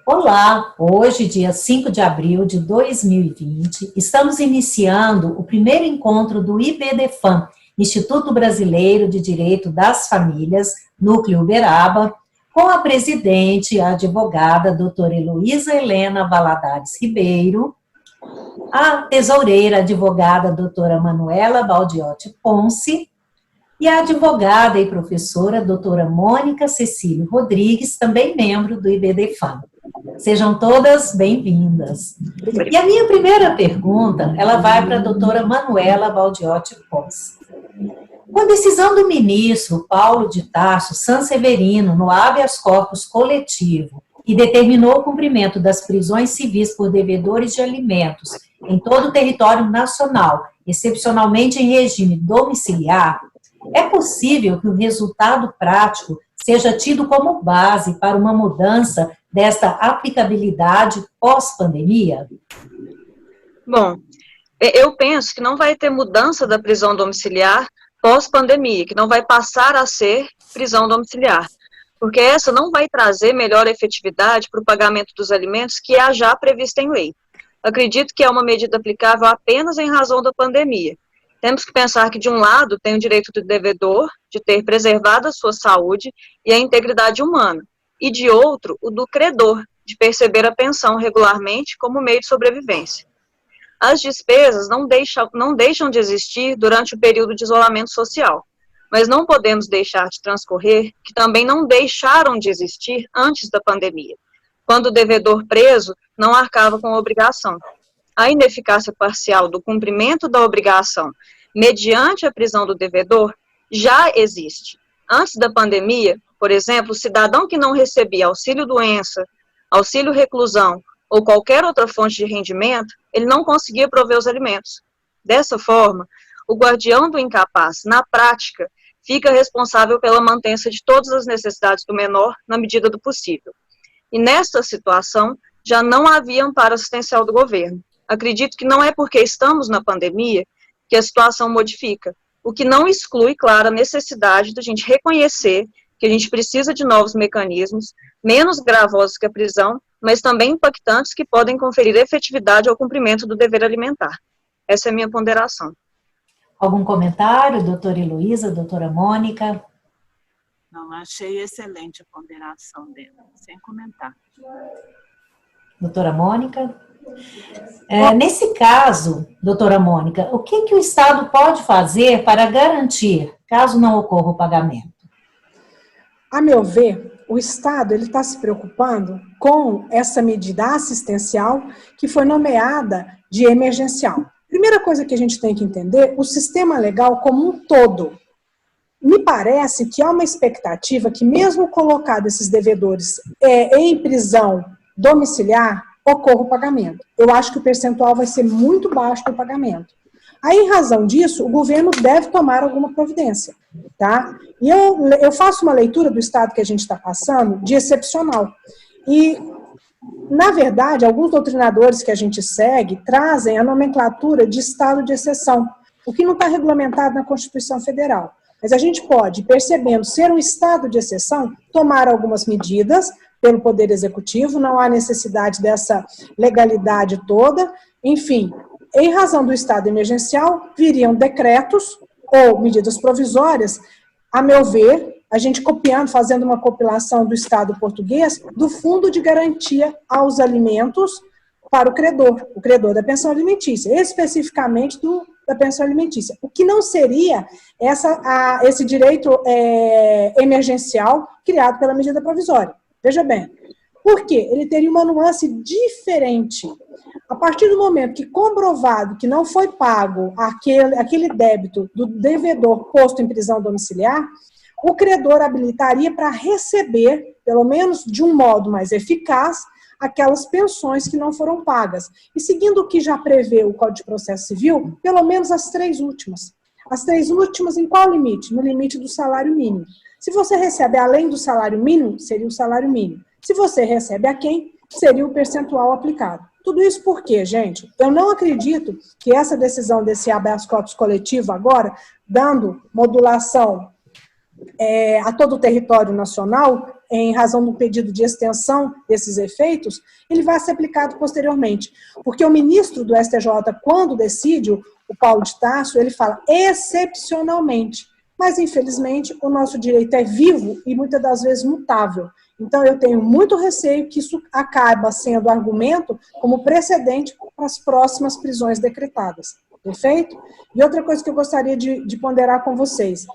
Olá, hoje, dia 5 de abril de 2020, estamos iniciando o primeiro encontro do IBDFAM, Instituto Brasileiro de Direito das Famílias, Núcleo Uberaba, com a presidente, a advogada doutora Heloísa Helena Valadares Ribeiro, a tesoureira, advogada doutora Manuela Baldiotti Ponce, e a advogada e professora doutora Mônica Cecílio Rodrigues, também membro do IBDFAM. Sejam todas bem-vindas. E a minha primeira pergunta, ela vai para a doutora Manuela Baldiotti Ponce. Com a decisão do ministro Paulo de Tarso Sanseverino no habeas corpus coletivo, que determinou o cumprimento das prisões civis por devedores de alimentos em todo o território nacional, excepcionalmente em regime domiciliar, é possível que o resultado prático seja tido como base para uma mudança desta aplicabilidade pós-pandemia? Bom, eu penso que não vai ter mudança da prisão domiciliar pós-pandemia, que não vai passar a ser prisão domiciliar, porque essa não vai trazer melhor efetividade para o pagamento dos alimentos que é já prevista em lei. Acredito que é uma medida aplicável apenas em razão da pandemia. Temos que pensar que, de um lado, tem o direito do devedor de ter preservado a sua saúde e a integridade humana, e, de outro, o do credor, de perceber a pensão regularmente como meio de sobrevivência. As despesas não deixam de existir durante o período de isolamento social, mas não podemos deixar de transcorrer que também não deixaram de existir antes da pandemia, quando o devedor preso não arcava com a obrigação. A ineficácia parcial do cumprimento da obrigação mediante a prisão do devedor já existe. Antes da pandemia, por exemplo, o cidadão que não recebia auxílio-doença, auxílio-reclusão ou qualquer outra fonte de rendimento, ele não conseguia prover os alimentos. Dessa forma, o guardião do incapaz, na prática, fica responsável pela mantença de todas as necessidades do menor na medida do possível. E nesta situação, já não havia amparo assistencial do governo. Acredito que não é porque estamos na pandemia que a situação modifica, o que não exclui, claro, a necessidade da gente reconhecer que a gente precisa de novos mecanismos, menos gravosos que a prisão, mas também impactantes que podem conferir efetividade ao cumprimento do dever alimentar. Essa é a minha ponderação. Algum comentário, doutora Heloísa, doutora Mônica? Não, achei excelente a ponderação dela, sem comentar. Doutora Mônica? Nesse caso, doutora Mônica, o que o Estado pode fazer para garantir, caso não ocorra o pagamento? A meu ver, o Estado está se preocupando com essa medida assistencial que foi nomeada de emergencial. Primeira coisa que a gente tem que entender, o sistema legal como um todo. Me parece que há uma expectativa que mesmo colocado esses devedores em prisão domiciliar, ocorra o pagamento. Eu acho que o percentual vai ser muito baixo do pagamento. Aí, em razão disso, o governo deve tomar alguma providência, tá? E eu faço uma leitura do estado que a gente está passando de excepcional. E, na verdade, alguns doutrinadores que a gente segue trazem a nomenclatura de estado de exceção, o que não está regulamentado na Constituição Federal. Mas a gente pode, percebendo ser um estado de exceção, tomar algumas medidas pelo Poder Executivo, não há necessidade dessa legalidade toda. Enfim, em razão do estado emergencial, viriam decretos ou medidas provisórias, a meu ver, a gente copiando, fazendo uma compilação do Estado português, do Fundo de Garantia aos Alimentos para o credor da pensão alimentícia, especificamente da pensão alimentícia. O que não seria esse direito emergencial criado pela medida provisória. Veja bem, por quê? Ele teria uma nuance diferente. A partir do momento que comprovado que não foi pago aquele débito do devedor posto em prisão domiciliar, o credor habilitaria para receber, pelo menos de um modo mais eficaz, aquelas pensões que não foram pagas. E seguindo o que já prevê o Código de Processo Civil, pelo menos as 3 últimas. As 3 últimas em qual limite? No limite do salário mínimo. Se você recebe além do salário mínimo, seria o salário mínimo. Se você recebe aquém, seria o percentual aplicado. Tudo isso por quê, gente? Eu não acredito que essa decisão desse habeas corpus coletivo agora, dando modulação a todo o território nacional, em razão do pedido de extensão desses efeitos, ele vai ser aplicado posteriormente. Porque o ministro do STJ, quando decide, o Paulo de Tarso, ele fala excepcionalmente. Mas, infelizmente, o nosso direito é vivo e muitas das vezes mutável. Então, eu tenho muito receio que isso acaba sendo argumento como precedente para as próximas prisões decretadas. Perfeito? E outra coisa que eu gostaria de ponderar com vocês.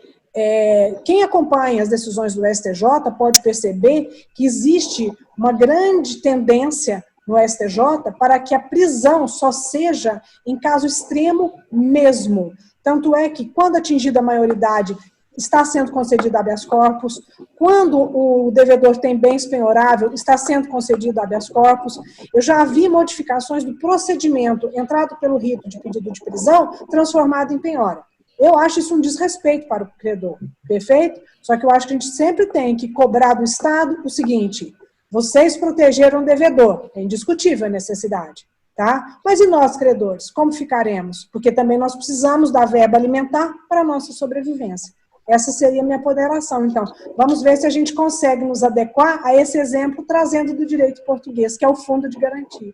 Quem acompanha as decisões do STJ pode perceber que existe uma grande tendência no STJ para que a prisão só seja em caso extremo mesmo. Tanto é que, quando atingida a maioridade, está sendo concedido habeas corpus, quando o devedor tem bens penhorável, está sendo concedido habeas corpus. Eu já vi modificações do procedimento entrado pelo rito de pedido de prisão, transformado em penhora. Eu acho isso um desrespeito para o credor, perfeito? Só que eu acho que a gente sempre tem que cobrar do Estado o seguinte: vocês protegeram o devedor, é indiscutível a necessidade, tá? Mas e nós, credores, como ficaremos? Porque também nós precisamos da verba alimentar para a nossa sobrevivência. Essa seria a minha ponderação. Então, vamos ver se a gente consegue nos adequar a esse exemplo, trazendo do direito português, que é o fundo de garantia.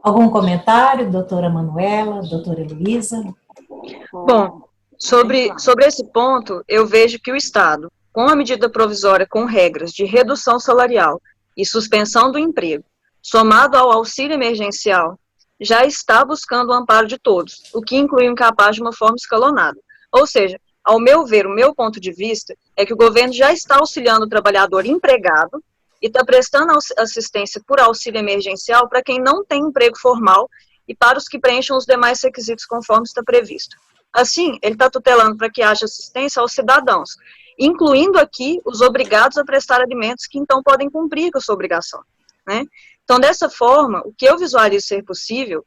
Algum comentário, doutora Manuela, doutora Heloísa? Bom, sobre esse ponto, eu vejo que o Estado, com a medida provisória com regras de redução salarial e suspensão do emprego, somado ao auxílio emergencial, já está buscando o amparo de todos, o que inclui o incapaz de uma forma escalonada. Ou seja, ao meu ver, o meu ponto de vista é que o governo já está auxiliando o trabalhador empregado e está prestando assistência por auxílio emergencial para quem não tem emprego formal e para os que preencham os demais requisitos conforme está previsto. Assim, ele está tutelando para que haja assistência aos cidadãos, incluindo aqui os obrigados a prestar alimentos que então podem cumprir com a sua obrigação, né? Então, dessa forma, o que eu visualizo ser possível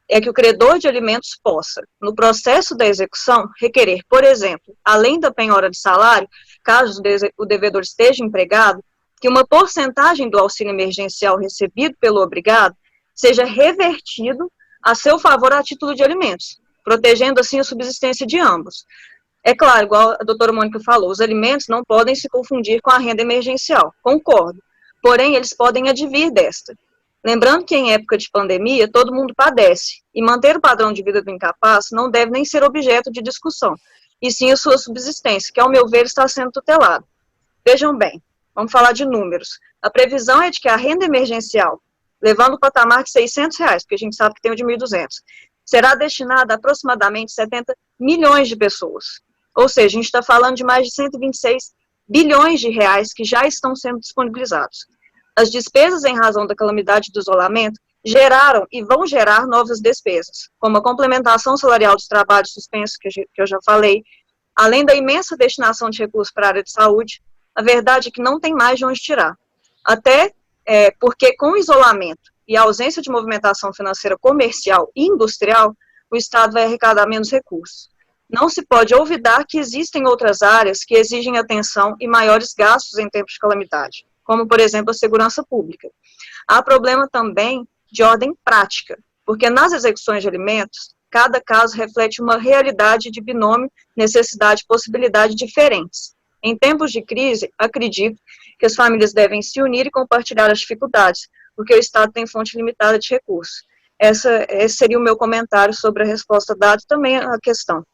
é que o credor de alimentos possa, no processo da execução, requerer, por exemplo, além da penhora de salário, caso o devedor esteja empregado, que uma porcentagem do auxílio emergencial recebido pelo obrigado seja revertido a seu favor a título de alimentos, protegendo assim a subsistência de ambos. É claro, igual a doutora Mônica falou, os alimentos não podem se confundir com a renda emergencial, concordo, porém eles podem advir desta. Lembrando que em época de pandemia, todo mundo padece, e manter o padrão de vida do incapaz não deve nem ser objeto de discussão, e sim a sua subsistência, que ao meu ver está sendo tutelada. Vejam bem, vamos falar de números. A previsão é de que a renda emergencial, levando o patamar de R$600, porque a gente sabe que tem o de 1.200, será destinada a aproximadamente 70 milhões de pessoas. Ou seja, a gente está falando de mais de 126 bilhões de reais que já estão sendo disponibilizados. As despesas em razão da calamidade do isolamento geraram e vão gerar novas despesas, como a complementação salarial dos trabalhos suspensos, que eu já falei, além da imensa destinação de recursos para a área de saúde. A verdade é que não tem mais de onde tirar. Até porque com o isolamento e a ausência de movimentação financeira comercial e industrial, o Estado vai arrecadar menos recursos. Não se pode olvidar que existem outras áreas que exigem atenção e maiores gastos em tempos de calamidade, como, por exemplo, a segurança pública. Há problema também de ordem prática, porque nas execuções de alimentos, cada caso reflete uma realidade de binômio, necessidade e possibilidade diferentes. Em tempos de crise, acredito que as famílias devem se unir e compartilhar as dificuldades, porque o Estado tem fonte limitada de recursos. Esse seria o meu comentário sobre a resposta dada e também a questão.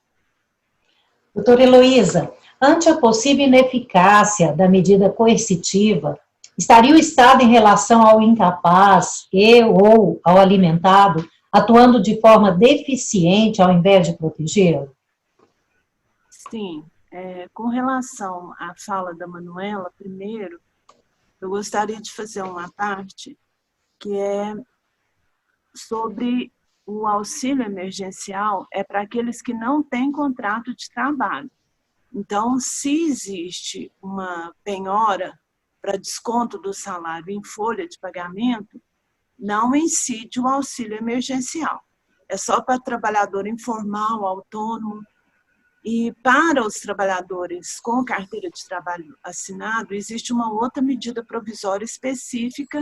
Doutora Heloísa, ante a possível ineficácia da medida coercitiva, estaria o Estado em relação ao incapaz ou ao alimentado atuando de forma deficiente ao invés de protegê-lo? Sim, com relação à fala da Manuela, primeiro, eu gostaria de fazer uma parte que é sobre o auxílio emergencial, é para aqueles que não têm contrato de trabalho. Então, se existe uma penhora para desconto do salário em folha de pagamento, não incide o auxílio emergencial. É só para trabalhador informal, autônomo. E para os trabalhadores com carteira de trabalho assinado, existe uma outra medida provisória específica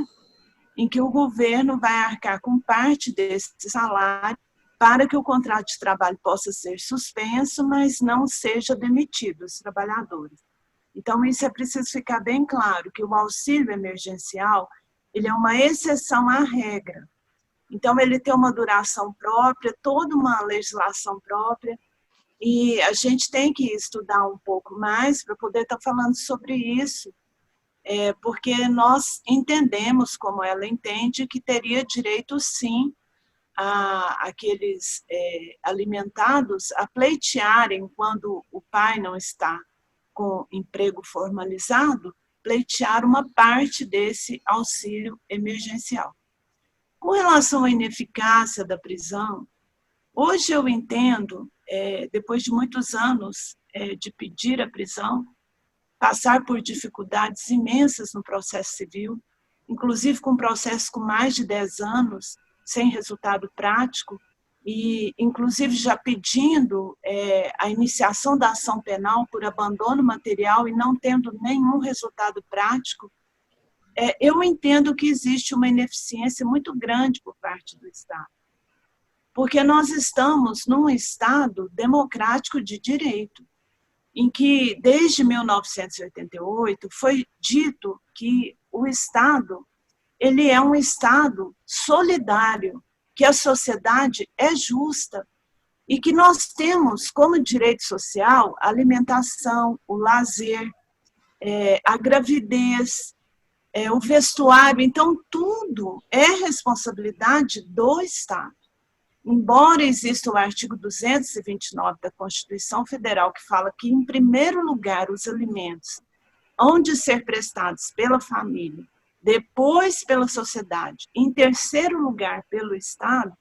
em que o governo vai arcar com parte desse salário para que o contrato de trabalho possa ser suspenso, mas não seja demitido os trabalhadores. Então, isso é preciso ficar bem claro, que o auxílio emergencial, ele é uma exceção à regra. Então, ele tem uma duração própria, toda uma legislação própria, e a gente tem que estudar um pouco mais para poder estar falando sobre isso, porque nós entendemos, como ela entende, que teria direito, sim, aqueles alimentados a pleitearem, quando o pai não está com emprego formalizado, pleitear uma parte desse auxílio emergencial. Com relação à ineficácia da prisão, hoje eu entendo, depois de muitos anos de pedir a prisão, passar por dificuldades imensas no processo civil, inclusive com processos com mais de 10 anos, sem resultado prático, e inclusive já pedindo a iniciação da ação penal por abandono material e não tendo nenhum resultado prático, eu entendo que existe uma ineficiência muito grande por parte do Estado. Porque nós estamos num Estado democrático de direito, em que, desde 1988, foi dito que o Estado ele é um Estado solidário, que a sociedade é justa e que nós temos como direito social a alimentação, o lazer, a gravidez, o vestuário. Então, tudo é responsabilidade do Estado. Embora exista o artigo 229 da Constituição Federal, que fala que, em primeiro lugar, os alimentos hão de ser prestados pela família, depois pela sociedade, em terceiro lugar pelo Estado,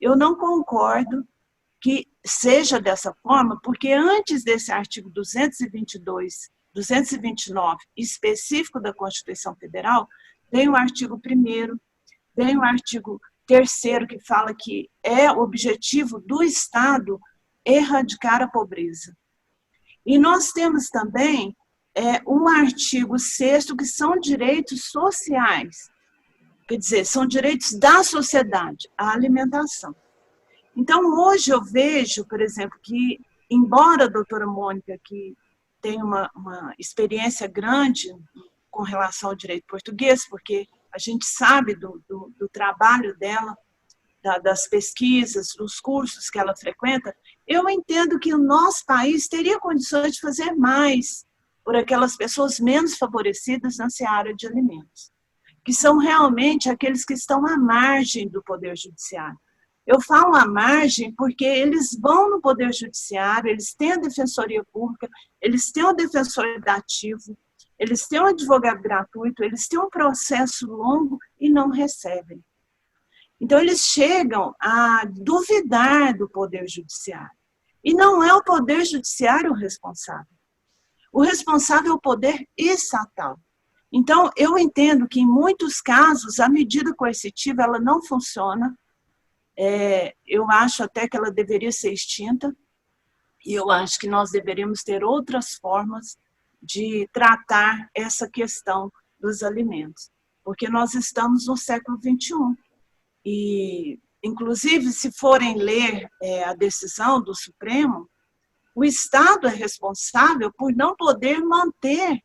eu não concordo que seja dessa forma, porque antes desse artigo 229 específico da Constituição Federal, vem o artigo 1º, vem o artigo 3º, que fala que é objetivo do Estado erradicar a pobreza. E nós temos também um artigo 6º, que são direitos sociais, quer dizer, são direitos da sociedade, a alimentação. Então, hoje eu vejo, por exemplo, que, embora a doutora Mônica, que tem uma experiência grande com relação ao direito português, porque a gente sabe do trabalho dela, das pesquisas, dos cursos que ela frequenta, eu entendo que o nosso país teria condições de fazer mais por aquelas pessoas menos favorecidas na seara de alimentos, que são realmente aqueles que estão à margem do Poder Judiciário. Eu falo à margem porque eles vão no Poder Judiciário, eles têm a Defensoria Pública, eles têm o defensor dativo, eles têm um advogado gratuito, eles têm um processo longo e não recebem. Então, eles chegam a duvidar do Poder Judiciário. E não é o Poder Judiciário o responsável. O responsável é o poder estatal. Então, eu entendo que, em muitos casos, a medida coercitiva ela não funciona. Eu acho até que ela deveria ser extinta. E eu acho que nós deveríamos ter outras formas de tratar essa questão dos alimentos. Porque nós estamos no século XXI. E, inclusive, se forem ler a decisão do Supremo, o Estado é responsável por não poder manter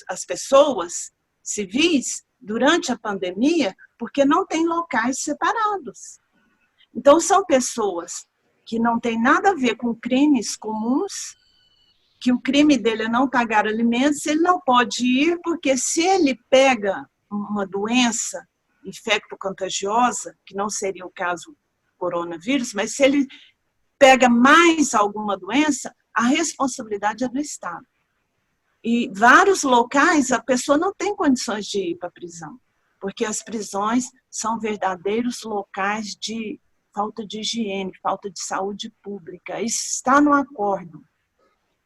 as pessoas civis durante a pandemia, porque não tem locais separados. Então, são pessoas que não têm nada a ver com crimes comuns, que o crime dele é não pagar alimentos, ele não pode ir, porque se ele pega uma doença infecto-contagiosa, que não seria o caso coronavírus, mas se ele pega mais alguma doença, a responsabilidade é do Estado. E vários locais a pessoa não tem condições de ir para a prisão, porque as prisões são verdadeiros locais de falta de higiene, falta de saúde pública. Isso está no acordo.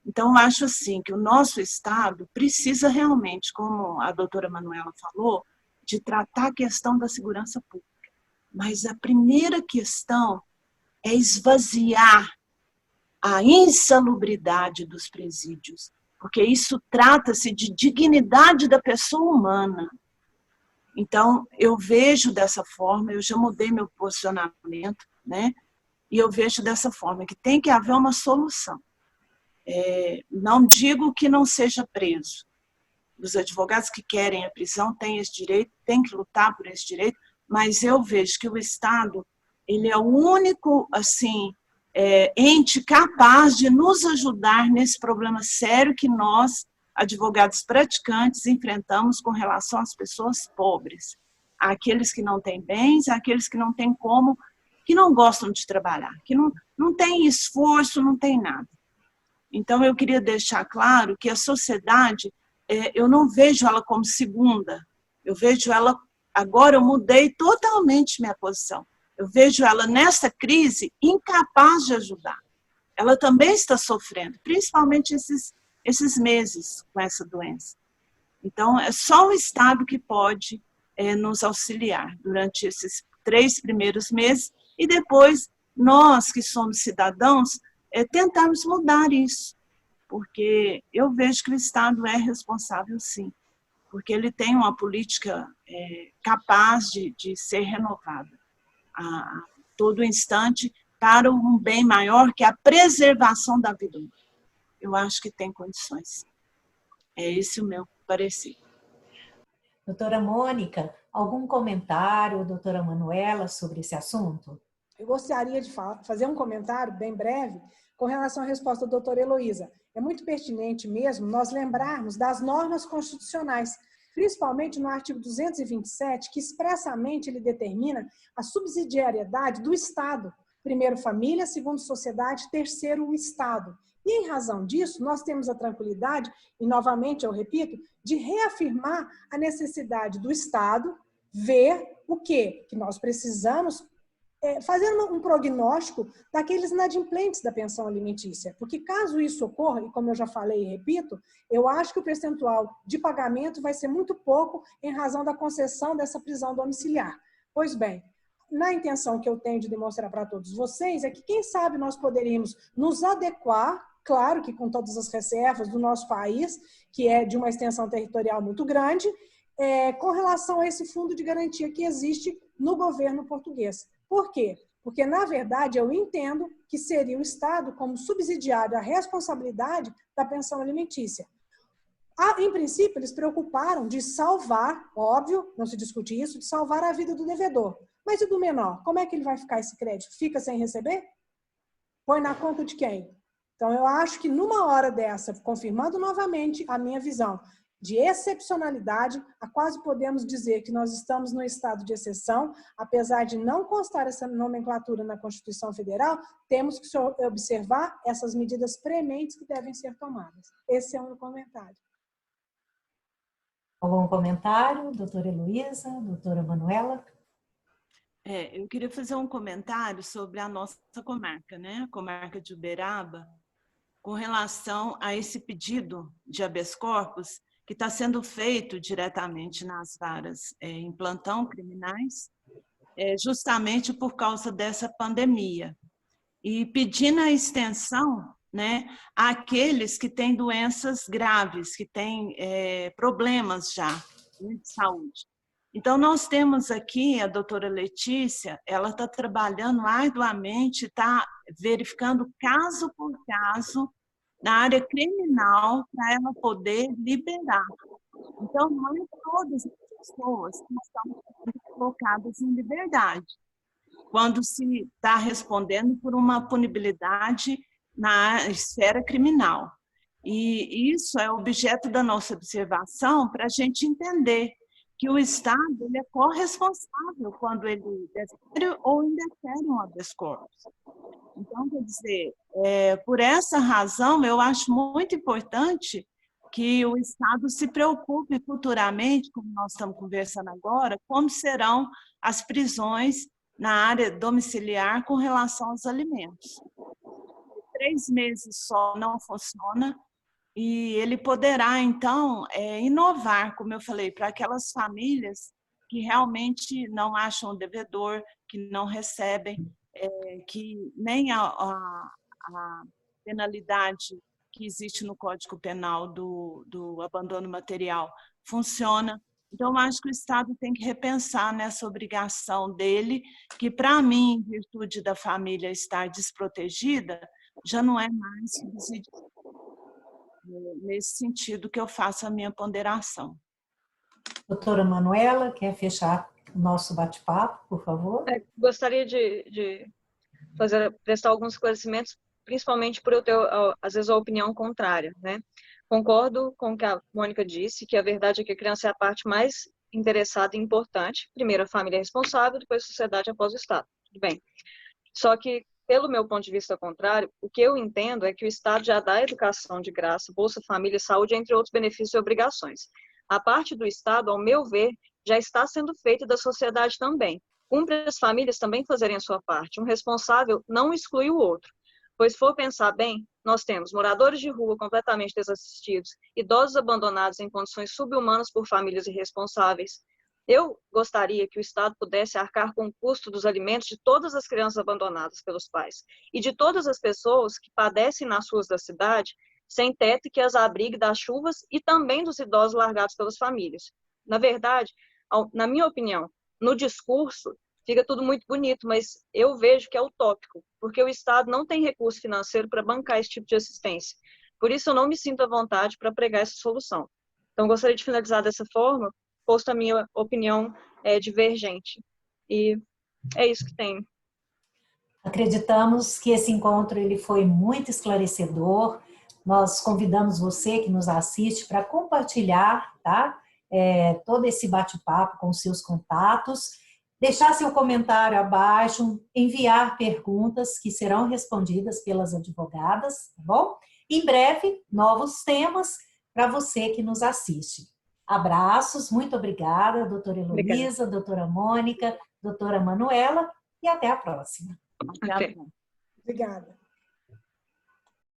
Então, eu acho assim que o nosso Estado precisa realmente, como a doutora Manuela falou, de tratar a questão da segurança pública. Mas a primeira questão é esvaziar a insalubridade dos presídios, porque isso trata-se de dignidade da pessoa humana. Então, eu vejo dessa forma, eu já mudei meu posicionamento, né? E eu vejo dessa forma, que tem que haver uma solução. Não digo que não seja preso. Os advogados que querem a prisão têm esse direito, têm que lutar por esse direito, mas eu vejo que o Estado, ele é o único, assim, ente capaz de nos ajudar nesse problema sério que nós, advogados praticantes, enfrentamos com relação às pessoas pobres, àqueles que não têm bens, àqueles que não têm como, que não gostam de trabalhar, que não têm esforço, não tem nada. Então, eu queria deixar claro que a sociedade, eu não vejo ela como segunda, eu vejo ela, agora eu mudei totalmente minha posição, eu vejo ela nessa crise incapaz de ajudar. Ela também está sofrendo, principalmente esses meses com essa doença. Então, é só o Estado que pode nos auxiliar durante esses 3 primeiros meses e depois nós que somos cidadãos tentarmos mudar isso, porque eu vejo que o Estado é responsável sim, porque ele tem uma política capaz de ser renovada a todo instante para um bem maior que a preservação da vida humana. Eu acho que tem condições. É esse o meu parecer. Doutora Mônica, algum comentário, doutora Manuela, sobre esse assunto? Eu gostaria de fazer um comentário bem breve com relação à resposta da doutora Heloísa. É muito pertinente mesmo nós lembrarmos das normas constitucionais, principalmente no artigo 227, que expressamente ele determina a subsidiariedade do Estado. Primeiro, família, segundo, sociedade, terceiro, o Estado. E, em razão disso, nós temos a tranquilidade, e novamente eu repito, de reafirmar a necessidade do Estado ver o quê? Que nós precisamos fazendo um prognóstico daqueles inadimplentes da pensão alimentícia. Porque caso isso ocorra, e como eu já falei e repito, eu acho que o percentual de pagamento vai ser muito pouco em razão da concessão dessa prisão domiciliar. Pois bem, na intenção que eu tenho de demonstrar para todos vocês é que, quem sabe, nós poderíamos nos adequar, claro que com todas as reservas do nosso país, que é de uma extensão territorial muito grande, com relação a esse fundo de garantia que existe no governo português. Por quê? Porque, na verdade, eu entendo que seria o Estado como subsidiário à responsabilidade da pensão alimentícia. Em princípio, eles preocuparam de salvar, óbvio, não se discute isso, de salvar a vida do devedor. Mas e do menor? Como é que ele vai ficar esse crédito? Fica sem receber? Põe na conta de quem? Então, eu acho que numa hora dessa, confirmando novamente a minha visão de excepcionalidade, quase podemos dizer que nós estamos no estado de exceção, apesar de não constar essa nomenclatura na Constituição Federal, temos que observar essas medidas prementes que devem ser tomadas. Esse é um comentário. Algum comentário, doutora Heloísa, doutora Manuela? Eu queria fazer um comentário sobre a nossa comarca, né? A comarca de Uberaba, com relação a esse pedido de habeas corpus que está sendo feito diretamente nas varas em plantão criminais, justamente por causa dessa pandemia. E pedindo a extensão, né, àqueles que têm doenças graves, que têm problemas já de saúde. Então, nós temos aqui a doutora Letícia, ela está trabalhando arduamente, está verificando caso por caso na área criminal para ela poder liberar. Então, não é todas as pessoas que estão colocadas em liberdade, quando se está respondendo por uma punibilidade na esfera criminal. E isso é objeto da nossa observação para a gente entender que o Estado ele é corresponsável quando ele defere ou indefere um habeas corpus. Então, quer dizer, por essa razão, eu acho muito importante que o Estado se preocupe futuramente, como nós estamos conversando agora, como serão as prisões na área domiciliar com relação aos alimentos. 3 meses só não funciona, e ele poderá, então, inovar, como eu falei, para aquelas famílias que realmente não acham o devedor, que não recebem, que nem a penalidade que existe no Código Penal do abandono material funciona. Então, eu acho que o Estado tem que repensar nessa obrigação dele, que, para mim, em virtude da família estar desprotegida, já não é mais subsídio. nesse sentido que eu faço a minha ponderação. Doutora Manuela, quer fechar o nosso bate-papo, por favor? Gostaria de prestar alguns esclarecimentos, principalmente por eu ter, às vezes, a opinião contrária, né? Concordo com o que a Mônica disse, que a verdade é que a criança é a parte mais interessada e importante. Primeiro a família é responsável, depois a sociedade após o Estado. Tudo bem. Só que, pelo meu ponto de vista contrário, o que eu entendo é que o Estado já dá educação de graça, Bolsa Família, saúde, entre outros benefícios e obrigações. A parte do Estado, ao meu ver, já está sendo feita da sociedade também. Cumpre as famílias também fazerem a sua parte. Um responsável não exclui o outro. Pois, se for pensar bem, nós temos moradores de rua completamente desassistidos, idosos abandonados em condições subhumanas por famílias irresponsáveis. Eu gostaria que o Estado pudesse arcar com o custo dos alimentos de todas as crianças abandonadas pelos pais e de todas as pessoas que padecem nas ruas da cidade, sem teto e que as abrigue das chuvas e também dos idosos largados pelas famílias. Na verdade, na minha opinião, no discurso, fica tudo muito bonito, mas eu vejo que é utópico, porque o Estado não tem recurso financeiro para bancar esse tipo de assistência. Por isso, eu não me sinto à vontade para pregar essa solução. Então, gostaria de finalizar dessa forma, posto a minha opinião divergente. E é isso que tem. Acreditamos que esse encontro ele foi muito esclarecedor. Nós convidamos você que nos assiste para compartilhar, tá? Todo esse bate-papo com seus contatos, deixar seu comentário abaixo, enviar perguntas que serão respondidas pelas advogadas, tá bom? Em breve, novos temas para você que nos assiste. Abraços, muito obrigada, doutora Heloísa, doutora Mônica, doutora Manuela, e até a próxima. Até a próxima. Obrigada.